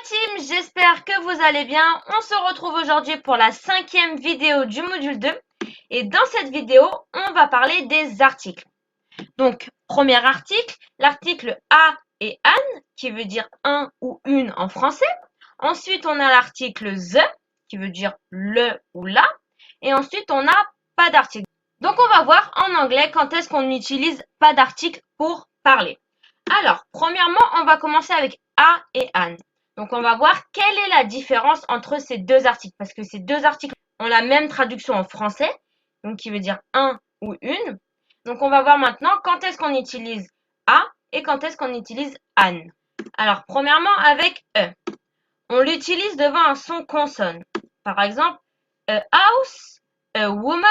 team, j'espère que vous allez bien. On se retrouve aujourd'hui pour la 5e vidéo du module 2. Et dans cette vidéo, on va parler des articles. Donc, premier article, l'article A et an, qui veut dire un ou une en français. Ensuite, on a l'article the, qui veut dire le ou la. Et ensuite, on n'a pas d'article. Donc, on va voir en anglais quand est-ce qu'on n'utilise pas d'article pour parler. Alors, premièrement, on va commencer avec A et an. Donc, on va voir quelle est la différence entre ces deux articles. Parce que ces deux articles ont la même traduction en français, donc qui veut dire un ou une. Donc, on va voir maintenant quand est-ce qu'on utilise A et quand est-ce qu'on utilise an. Alors, premièrement, avec E. On l'utilise devant un son consonne. Par exemple, a house, a woman,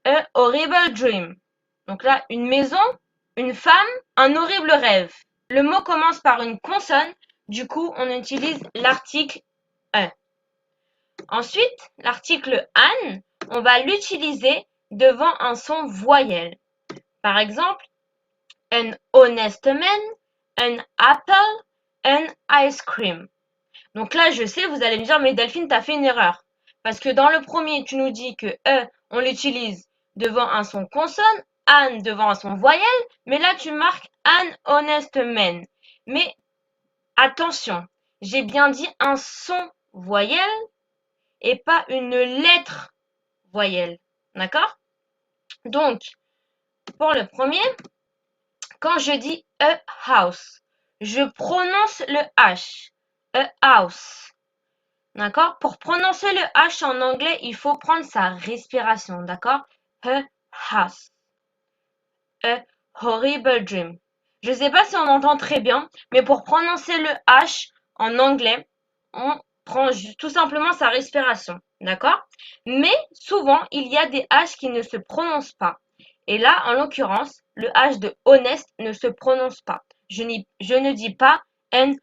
a horrible dream. Donc là, une maison, une femme, un horrible rêve. Le mot commence par une consonne, du coup, on utilise l'article E. Ensuite, l'article an, on va l'utiliser devant un son voyelle. Par exemple, an honest man, an apple, an ice cream. Donc là, je sais, vous allez me dire, mais Delphine, t'as fait une erreur. Parce que dans le premier, tu nous dis que E, on l'utilise devant un son consonne, an devant un son voyelle, mais là, tu marques an honest man. Mais attention, j'ai bien dit un son voyelle et pas une lettre voyelle. D'accord? Donc, pour le premier, quand je dis a house, je prononce le H. A house. D'accord? Pour prononcer le H en anglais, il faut prendre sa respiration. D'accord? A house. A horrible dream. Je ne sais pas si on entend très bien, mais pour prononcer le H en anglais, on prend tout simplement sa respiration. D'accord? Mais souvent, il y a des H qui ne se prononcent pas. Et là, en l'occurrence, le H de honest ne se prononce pas. Je ne dis pas an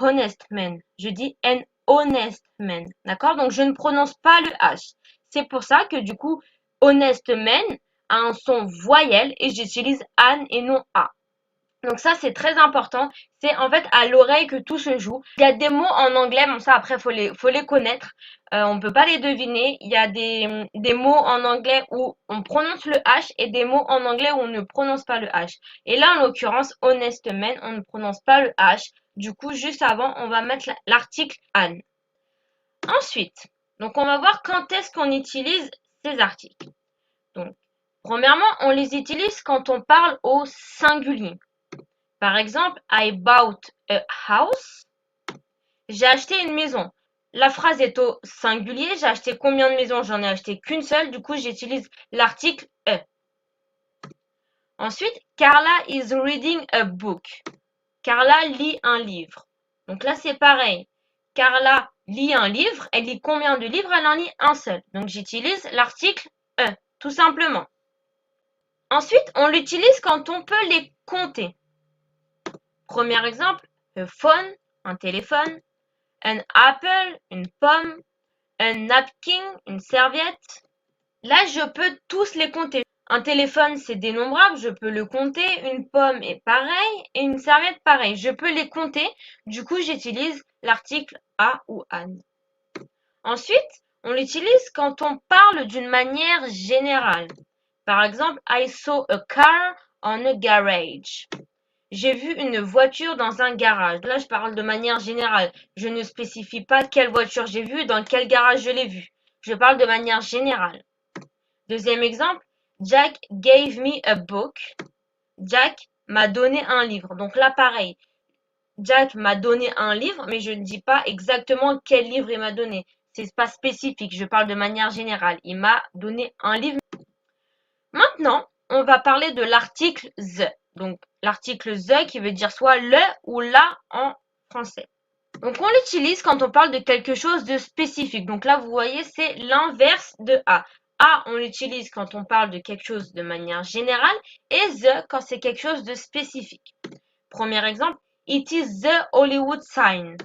honest man. Je dis an honest man. D'accord? Donc, je ne prononce pas le H. C'est pour ça que du coup, honest man a un son voyelle et j'utilise an et non a. Donc ça, c'est très important. C'est en fait à l'oreille que tout se joue. Il y a des mots en anglais, bon ça après, faut les connaître. On peut pas les deviner. Il y a des mots en anglais où on prononce le H et des mots en anglais où on ne prononce pas le H. Et là, en l'occurrence, honest man, on ne prononce pas le H. Du coup, juste avant, on va mettre l'article an. Ensuite, donc on va voir quand est-ce qu'on utilise ces articles. Donc, premièrement, on les utilise quand on parle au singulier. Par exemple, I bought a house. J'ai acheté une maison. La phrase est au singulier. J'ai acheté combien de maisons? J'en ai acheté qu'une seule. Du coup, j'utilise l'article a. Ensuite, Carla is reading a book. Carla lit un livre. Donc là, c'est pareil. Carla lit un livre. Elle lit combien de livres? Elle en lit un seul. Donc, j'utilise l'article a, tout simplement. Ensuite, on l'utilise quand on peut les compter. Premier exemple, a phone, un téléphone, an apple, une pomme, un napkin, une serviette. Là, je peux tous les compter. Un téléphone, c'est dénombrable, je peux le compter. Une pomme est pareil et une serviette pareil. Je peux les compter. Du coup, j'utilise l'article a ou an. Ensuite, on l'utilise quand on parle d'une manière générale. Par exemple, I saw a car on a garage. J'ai vu une voiture dans un garage. Là, je parle de manière générale. Je ne spécifie pas quelle voiture j'ai vue, dans quel garage je l'ai vue. Je parle de manière générale. Deuxième exemple, Jack gave me a book. Jack m'a donné un livre. Donc là, pareil. Jack m'a donné un livre, mais je ne dis pas exactement quel livre il m'a donné. C'est pas spécifique. Je parle de manière générale. Il m'a donné un livre. Maintenant, on va parler de l'article the. Donc, l'article the qui veut dire soit le ou la en français. Donc, on l'utilise quand on parle de quelque chose de spécifique. Donc là, vous voyez, c'est l'inverse de a. A, on l'utilise quand on parle de quelque chose de manière générale et the quand c'est quelque chose de spécifique. Premier exemple, it is the Hollywood sign.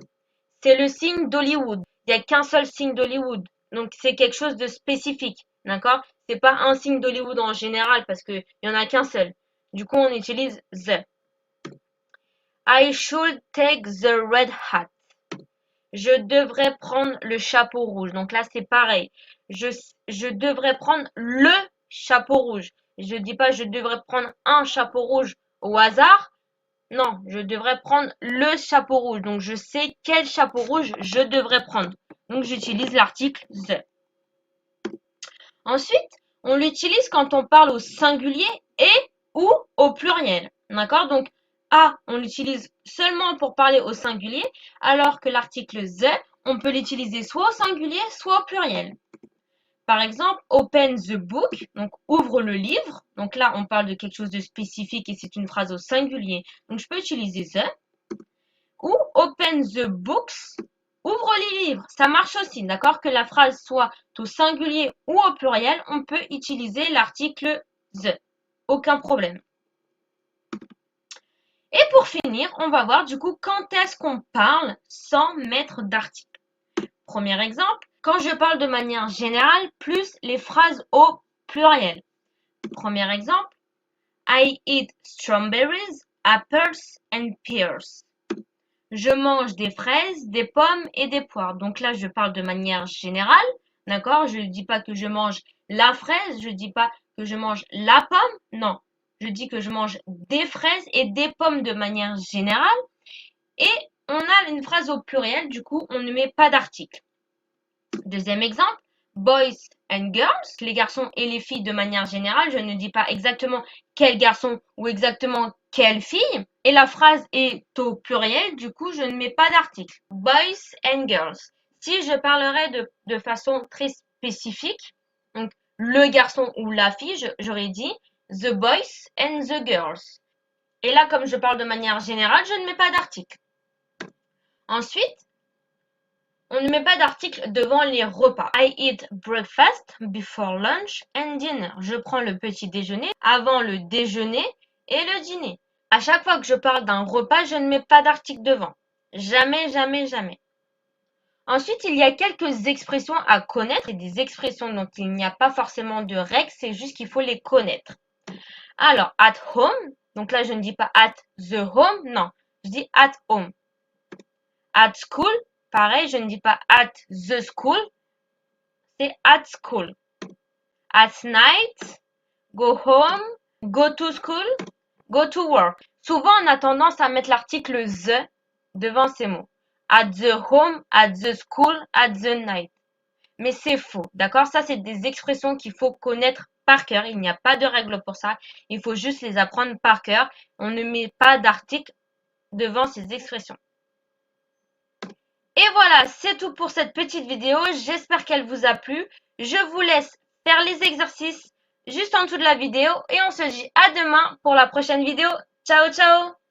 C'est le signe d'Hollywood. Il n'y a qu'un seul signe d'Hollywood. Donc, c'est quelque chose de spécifique. D'accord? C'est pas un signe d'Hollywood en général parce qu'il n'y en a qu'un seul. Du coup, on utilise the. I should take the red hat. Je devrais prendre le chapeau rouge. Donc là, c'est pareil. Je devrais prendre le chapeau rouge. Je dis pas je devrais prendre un chapeau rouge au hasard. Non, je devrais prendre le chapeau rouge. Donc, je sais quel chapeau rouge je devrais prendre. Donc, j'utilise l'article the. Ensuite, on l'utilise quand on parle au singulier et ou au pluriel. D'accord? Donc, on l'utilise seulement pour parler au singulier, alors que l'article the, on peut l'utiliser soit au singulier, soit au pluriel. Par exemple, open the book, donc ouvre le livre. Donc là, on parle de quelque chose de spécifique et c'est une phrase au singulier. Donc je peux utiliser the. Ou open the books, ouvre les livres. Ça marche aussi, d'accord? Que la phrase soit au singulier ou au pluriel, on peut utiliser l'article the. Aucun problème. Et pour finir, on va voir du coup quand est-ce qu'on parle sans mettre d'article. Premier exemple, quand je parle de manière générale, plus les phrases au pluriel. Premier exemple, I eat strawberries, apples and pears. Je mange des fraises, des pommes et des poires. Donc là, je parle de manière générale, d'accord? Je ne dis pas que je mange la fraise, je ne dis pas que je mange la pomme, non. Je dis que je mange des fraises et des pommes de manière générale. Et on a une phrase au pluriel, du coup, on ne met pas d'article. Deuxième exemple, boys and girls, les garçons et les filles de manière générale. Je ne dis pas exactement quel garçon ou exactement quelle fille. Et la phrase est au pluriel, du coup, je ne mets pas d'article. Boys and girls. Si je parlerais de façon très spécifique, donc le garçon ou la fille, j'aurais dit the boys and the girls. Et là, comme je parle de manière générale, je ne mets pas d'article. Ensuite, on ne met pas d'article devant les repas. I eat breakfast before lunch and dinner. Je prends le petit déjeuner avant le déjeuner et le dîner. À chaque fois que je parle d'un repas, je ne mets pas d'article devant. Jamais, jamais, jamais. Ensuite, il y a quelques expressions à connaître et des expressions dont il n'y a pas forcément de règles, c'est juste qu'il faut les connaître. Alors, at home, donc là je ne dis pas at the home, non, je dis at home. At school, pareil, je ne dis pas at the school, c'est at school. At night, go home, go to school, go to work. Souvent, on a tendance à mettre l'article the devant ces mots. At the home, at the school, at the night. Mais c'est faux, d'accord? Ça, c'est des expressions qu'il faut connaître par cœur. Il n'y a pas de règle pour ça. Il faut juste les apprendre par cœur. On ne met pas d'article devant ces expressions. Et voilà, c'est tout pour cette petite vidéo. J'espère qu'elle vous a plu. Je vous laisse faire les exercices juste en dessous de la vidéo et on se dit à demain pour la prochaine vidéo. Ciao, ciao!